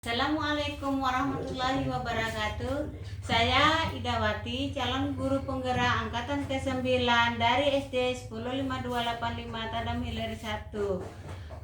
Assalamualaikum warahmatullahi wabarakatuh. Saya Idawati, calon guru penggerak angkatan ke-9 dari SD 10528 Tandam Hilir 1.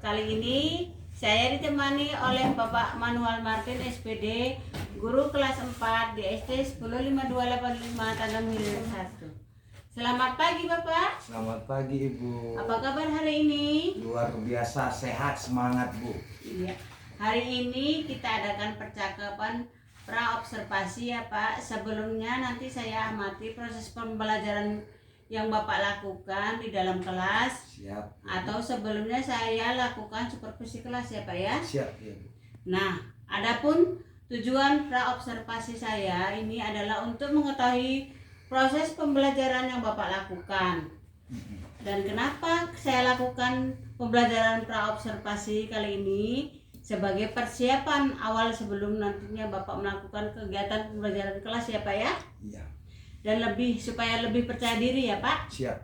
Kali ini saya ditemani oleh Bapak Manuel Martin SPD, guru kelas 4 di SD 10528 Tandam Hilir 1. Selamat pagi Bapak. Selamat pagi Ibu. Apa kabar hari ini? Luar biasa, sehat, semangat Bu. Iya. Hari ini kita adakan percakapan praobservasi ya Pak. Sebelumnya nanti saya amati proses pembelajaran yang Bapak lakukan di dalam kelas. Siap. Atau sebelumnya saya lakukan supervisi kelas ya Pak ya. Siap ya Bu. Nah, adapun tujuan praobservasi saya ini adalah untuk mengetahui proses pembelajaran yang Bapak lakukan. Dan kenapa saya lakukan pembelajaran praobservasi kali ini? Sebagai persiapan awal sebelum nantinya Bapak melakukan kegiatan pembelajaran kelas ya Pak ya. Iya. Dan supaya lebih percaya diri ya Pak. Siap.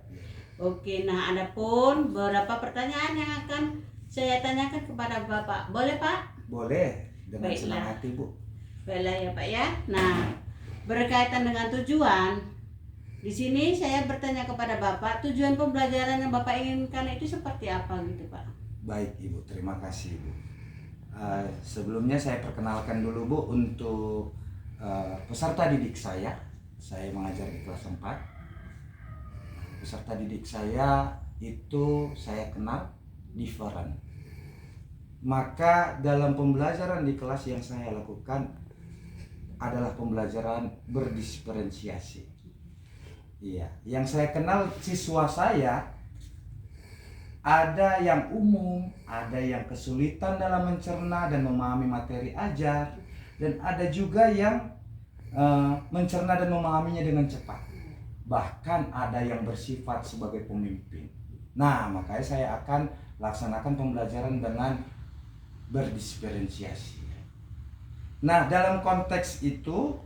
Oke, nah adapun beberapa pertanyaan yang akan saya tanyakan kepada Bapak. Boleh Pak? Boleh, dengan Baiklah. senang hati Bu. Baiklah ya Pak ya. Nah, berkaitan dengan tujuan, di sini saya bertanya kepada Bapak, tujuan pembelajaran yang Bapak inginkan itu seperti apa gitu Pak? Baik Ibu, terima kasih Bu. Sebelumnya saya perkenalkan dulu Bu untuk peserta didik saya. Saya mengajar di kelas 4. Peserta didik saya itu saya kenal different. Maka dalam pembelajaran di kelas yang saya lakukan adalah pembelajaran berdiferensiasi. Iya, yang saya kenal siswa saya ada yang umum, ada yang kesulitan dalam mencerna dan memahami materi ajar, dan ada juga yang mencerna dan memahaminya dengan cepat. Bahkan ada yang bersifat sebagai pemimpin. Nah, makanya saya akan laksanakan pembelajaran dengan berdiferensiasi. Nah, dalam konteks itu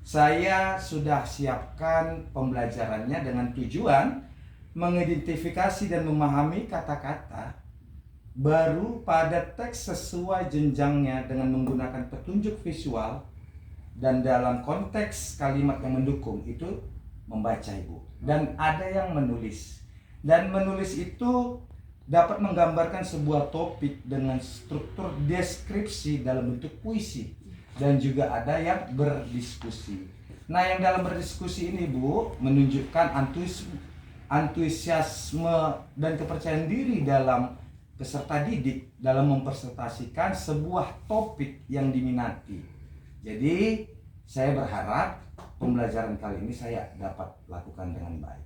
saya sudah siapkan pembelajarannya dengan tujuan mengidentifikasi dan memahami kata-kata baru pada teks sesuai jenjangnya dengan menggunakan petunjuk visual, dan dalam konteks kalimat yang mendukung itu membaca Ibu, dan ada yang menulis, dan menulis itu dapat menggambarkan sebuah topik dengan struktur deskripsi dalam bentuk puisi, dan juga ada yang berdiskusi. Nah, yang dalam berdiskusi ini Bu menunjukkan antusiasme dan kepercayaan diri dalam peserta didik dalam mempresentasikan sebuah topik yang diminati. Jadi saya berharap pembelajaran kali ini saya dapat lakukan dengan baik.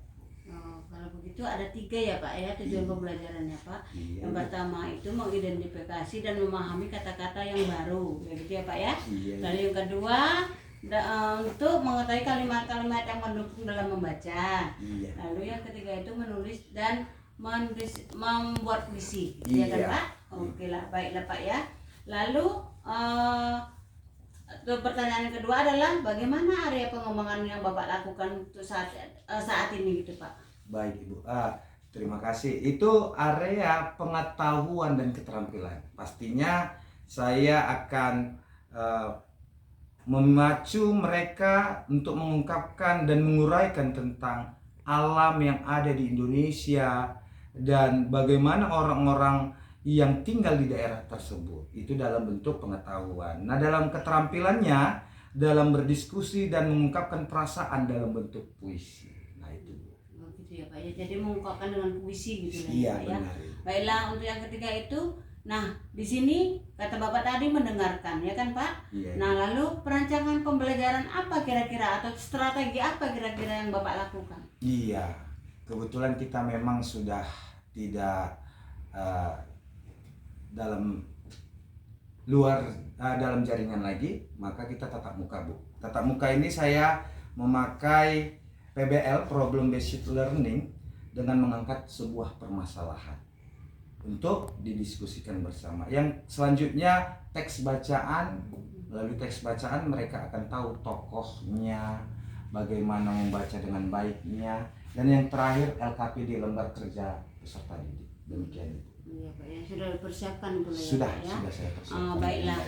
Kalau begitu ada 3 ya Pak ya tujuan pembelajarannya Pak. Iya. Yang pertama itu mengidentifikasi dan memahami kata-kata yang baru, begitu ya Pak ya. Iya. Lalu yang kedua untuk mengetahui kalimat-kalimat yang mendukung dalam membaca. Iya. Lalu yang ketiga itu menulis dan membuat puisi, Iya. ya kan Pak? Oke lah, baiklah Pak ya. Lalu pertanyaan yang kedua adalah bagaimana area pengembangan yang Bapak lakukan untuk saat ini gitu Pak? Baik Ibu. Terima kasih. Itu area pengetahuan dan keterampilan. Pastinya saya akan memacu mereka untuk mengungkapkan dan menguraikan tentang alam yang ada di Indonesia dan bagaimana orang-orang yang tinggal di daerah tersebut. Itu dalam bentuk pengetahuan. Nah, dalam keterampilannya dalam berdiskusi dan mengungkapkan perasaan dalam bentuk puisi. Nah, itu. Oh, gitu ya Pak ya. Jadi mengungkapkan dengan puisi gitu Iya, ya Pak ya. benar. Baiklah, untuk yang ketiga itu, nah di sini kata Bapak tadi mendengarkan ya kan Pak? Iya. Nah, lalu perancangan pembelajaran apa kira-kira atau strategi apa kira-kira yang Bapak lakukan? Iya, kebetulan kita memang sudah tidak dalam jaringan lagi, maka kita tatap muka Bu. Tatap muka ini saya memakai PBL, Problem Based Learning, dengan mengangkat sebuah permasalahan untuk didiskusikan bersama. Yang selanjutnya teks bacaan, melalui teks bacaan mereka akan tahu tokohnya, bagaimana membaca dengan baiknya, dan yang terakhir LKPD, lembar kerja peserta didik. Demikian. Iya Pak ya, sudah dipersiapkan itu ya Sudah Pak ya. saya persiapkan. Baiklah.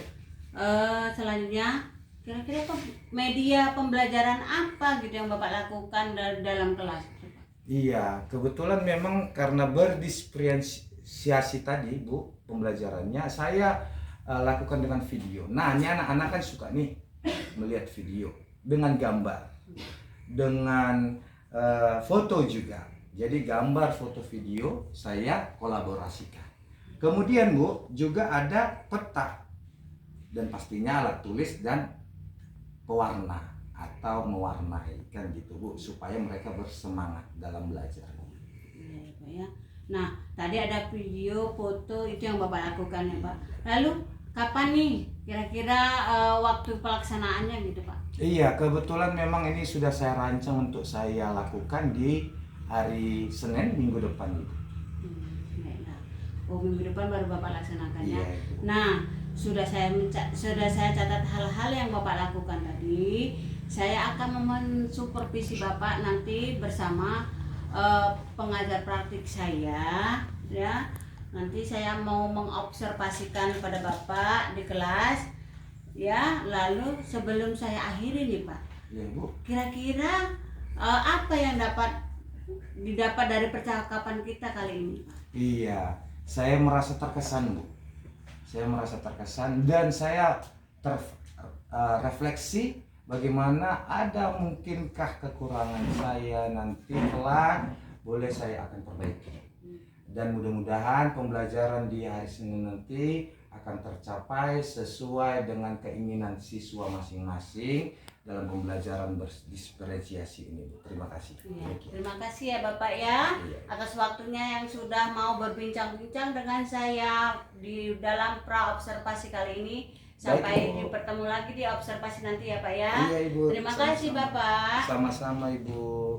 Selanjutnya kira-kira media pembelajaran apa gitu yang Bapak lakukan dalam kelas? Iya, kebetulan memang karena berdisprensiasi tadi Bu pembelajarannya, saya lakukan dengan video. Nah, ini anak-anak kan suka nih melihat video dengan gambar, dengan foto juga. Jadi gambar, foto, video saya kolaborasikan. Kemudian Bu juga ada peta dan pastinya alat tulis dan pewarna atau mewarnai kan gitu Bu, supaya mereka bersemangat dalam belajar. Iya ya Pak ya. Nah tadi ada video, foto itu yang Bapak lakukan ya Pak. Lalu kapan nih kira-kira waktu pelaksanaannya gitu Pak? Iya, kebetulan memang ini sudah saya rancang untuk saya lakukan di hari Senin minggu depan itu. Baiklah. Oh minggu depan baru Bapak laksanakannya. Iya, itu. Nah sudah saya catat hal-hal yang Bapak lakukan tadi. Saya akan mensupervisi Bapak nanti bersama pengajar praktik saya, ya. Nanti saya mau mengobservasikan pada Bapak di kelas, ya. Lalu sebelum saya akhiri nih Pak, Iya Bu. kira-kira apa yang didapat dari percakapan kita kali ini, Pak? Iya, saya merasa terkesan Bu. Saya merasa terkesan dan saya refleksi bagaimana ada mungkinkah kekurangan saya nanti kelak boleh saya akan perbaiki. Dan mudah-mudahan pembelajaran di hari Senin nanti akan tercapai sesuai dengan keinginan siswa masing-masing dalam pembelajaran berdisprensiasi ini Bu. Terima kasih. Ya, terima kasih ya Bapak ya Iya. atas waktunya yang sudah mau berbincang-bincang dengan saya di dalam pra-observasi kali ini. Sampai Baik, Bu. bertemu lagi di observasi nanti ya Pak ya. Iya Ibu. Terima kasih Sama-sama. Bapak. Sama-sama Ibu.